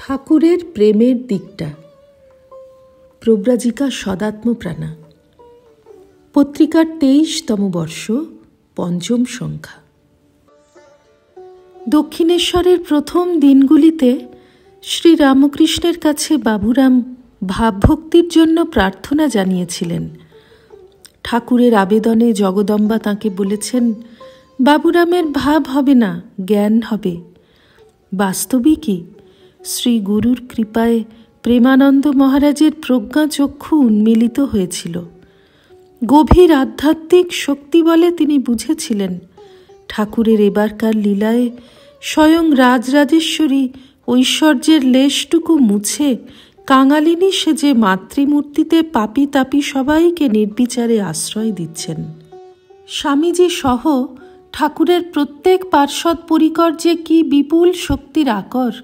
ঠাকুরের প্রেমের দিকটা। প্রব্রাজিকা সদাত্মপ্রাণা, পত্রিকার 23তম বর্ষ, 5ম সংখ্যা। দক্ষিণেশ্বরের প্রথম দিনগুলিতে শ্রীরামকৃষ্ণের কাছে বাবুরাম ভাবভক্তির জন্য প্রার্থনা জানিয়েছিলেন। ঠাকুরের আবেদনে জগদম্বা তাঁকে বলেছেন, বাবুরামের ভাব হবে না, জ্ঞান হবে। বাস্তবিকই শ্রী গুরুর কৃপায় প্রেমানন্দ মহারাজের প্রজ্ঞাচক্ষু উন্মিলিত হয়েছিল। গভীর আধ্যাত্মিক শক্তি বলে তিনি বুঝেছিলেন ঠাকুরের এবারকার লীলায় স্বয়ং রাজরাজেশ্বরী ঐশ্বর্যের লেশটুকু মুছে কাঙালিনী সেজে মাতৃমূর্তিতে পাপি তাপি সবাইকে নির্বিচারে আশ্রয় দিচ্ছেন। স্বামীজি সহ ঠাকুরের প্রত্যেক পার্ষদ পরিকর যে কি বিপুল শক্তির আকর,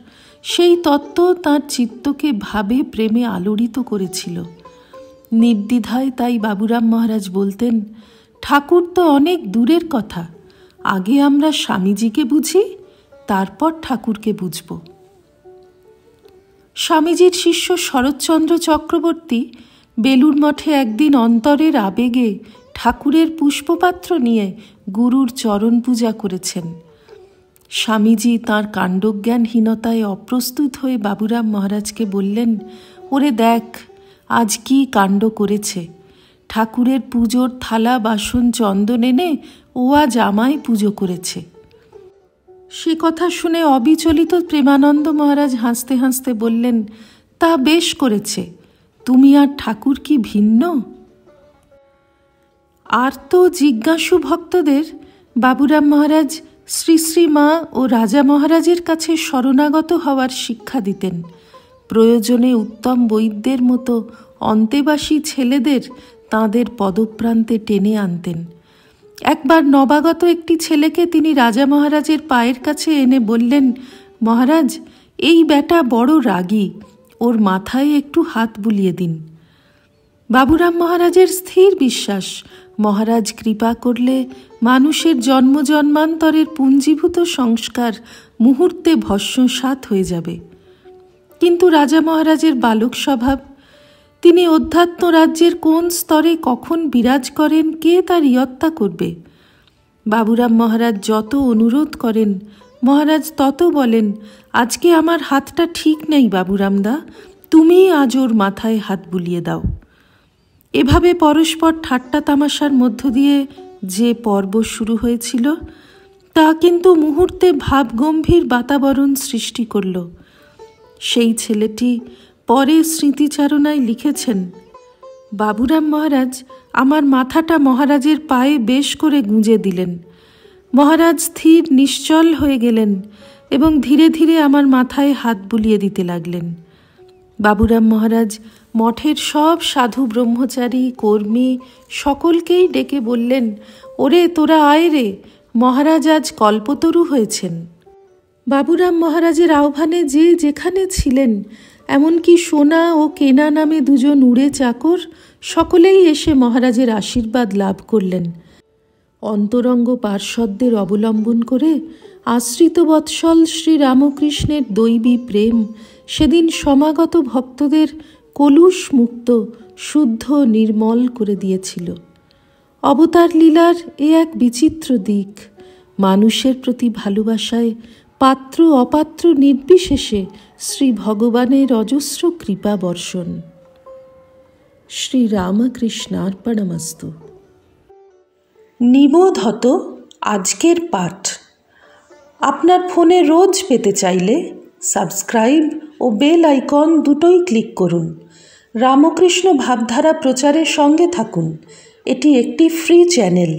সেই তত্ত্ব তাঁর চিত্তকে ভাবে প্রেমে আলোড়িত করেছিল। নির্দ্বিধায় তাই বাবুরাম মহারাজ বলতেন, ঠাকুর তো অনেক দূরের কথা, আগে আমরা স্বামীজিকে বুঝি, তারপর ঠাকুরকে বুঝব। স্বামীজির শিষ্য শরৎচন্দ্র চক্রবর্তী বেলুড় মঠে একদিন অন্তরের আবেগে ঠাকুরের পুষ্পপাত্র নিয়ে গুরুর চরণ পূজা করেছেন। স্বামীজি তাঁর কাণ্ডজ্ঞানহীনতায় অপ্রস্তুত হয়ে বাবুরাম মহারাজকে বললেন, ওরে দেখ আজ কি কাণ্ড করেছে, ঠাকুরের পুজোর থালা বাসন চন্দন এনে ও আজ আমায় পুজো করেছে। সে কথা শুনে অবিচলিত প্রেমানন্দ মহারাজ হাসতে হাসতে বললেন, তা বেশ করেছে, তুমি আর ঠাকুর কি ভিন্ন? আর তো জিজ্ঞাসু ভক্তদের বাবুরাম মহারাজ শ্রী শ্রী মা ও রাজা মহারাজের কাছে শরণাগত হওয়ার শিক্ষা দিতেন। প্রয়োজনে উত্তম বৈদ্যের মতো অন্তেবাসী ছেলেদের তাঁদের পদপ্রান্তে টেনে আনতেন। একবার নবাগত একটি ছেলেকে তিনি রাজা মহারাজের পায়ের কাছে এনে বললেন, মহারাজ এই বেটা বড় রাগী, ওর মাথায় একটু হাত বুলিয়ে দিন। বাবুরাম মহারাজের স্থির বিশ্বাস, মহারাজ কৃপা করলে মানুষের জন্ম জন্মান্তরের পুঞ্জীভূত সংস্কার মুহূর্তে ভস্মসাৎ হয়ে যাবে। কিন্তু রাজা মহারাজের বালক স্বভাব, তিনি অধ্যাত্ম রাজ্যের কোন স্তরে কখন বিরাজ করেন কে তার ইয়ত্তা করবে? বাবুরাম মহারাজ যত অনুরোধ করেন মহারাজ তত বলেন, আজকে আমার হাতটা ঠিক নেই বাবুরামদা, তুমি আজ ওর মাথায় হাত বুলিয়ে দাও। এভাবে পরস্পর ঠাট্টা তামাশার মধ্য দিয়ে যে পর্ব শুরু হয়েছিল তা কিন্তু মুহূর্তে ভাবগম্ভীর বাতাবরণ সৃষ্টি করল। সেই ছেলেটি পরে স্মৃতিচারণায় লিখেছেন, বাবুরাম মহারাজ আমার মাথাটা মহারাজের পায়ে বেশ করে গুঁজে দিলেন। মহারাজ স্থির নিশ্চল হয়ে গেলেন এবং ধীরে ধীরে আমার মাথায় হাত বুলিয়ে দিতে লাগলেন। বাবুরাম মহারাজ মঠের সব সাধু ব্রহ্মচারী কর্মী সকলকেই ডেকে বললেন, ওরে তোরা আয় রে, মহারাজ আজ কল্পতরু হয়েছেন। বাবুরাম মহারাজের আহ্বানে যে যেখানে ছিলেন, এমনকি সোনা ও কেনা নামে দুজন উড়ে চাকর সকলেই এসে মহারাজের আশীর্বাদ লাভ করলেন। অন্তরঙ্গ পার্ষদদের অবলম্বন করে আশ্রিত বৎসল শ্রীরামকৃষ্ণের দৈবী প্রেম সেদিন সমাগত ভক্তদের কলুষ মুক্ত শুদ্ধ নির্মল করে দিয়েছিল। অবতার লীলার এ এক বিচিত্র দিক, মানুষের প্রতি ভালোবাসায় পাত্র অপাত্র নির্বিশেষে শ্রী ভগবানের অজস্র কৃপা বর্ষণ। শ্রীরামকৃষ্ণার্পণমস্তু। নিবোধত আজকের পাঠ আপনার ফোনে রোজ পেতে চাইলে সাবস্ক্রাইব ও বেল আইকন দুটোই ক্লিক করুন। রামকৃষ্ণ ভাবধারা প্রচারের সঙ্গে থাকুন, এটি একটি ফ্রি চ্যানেল।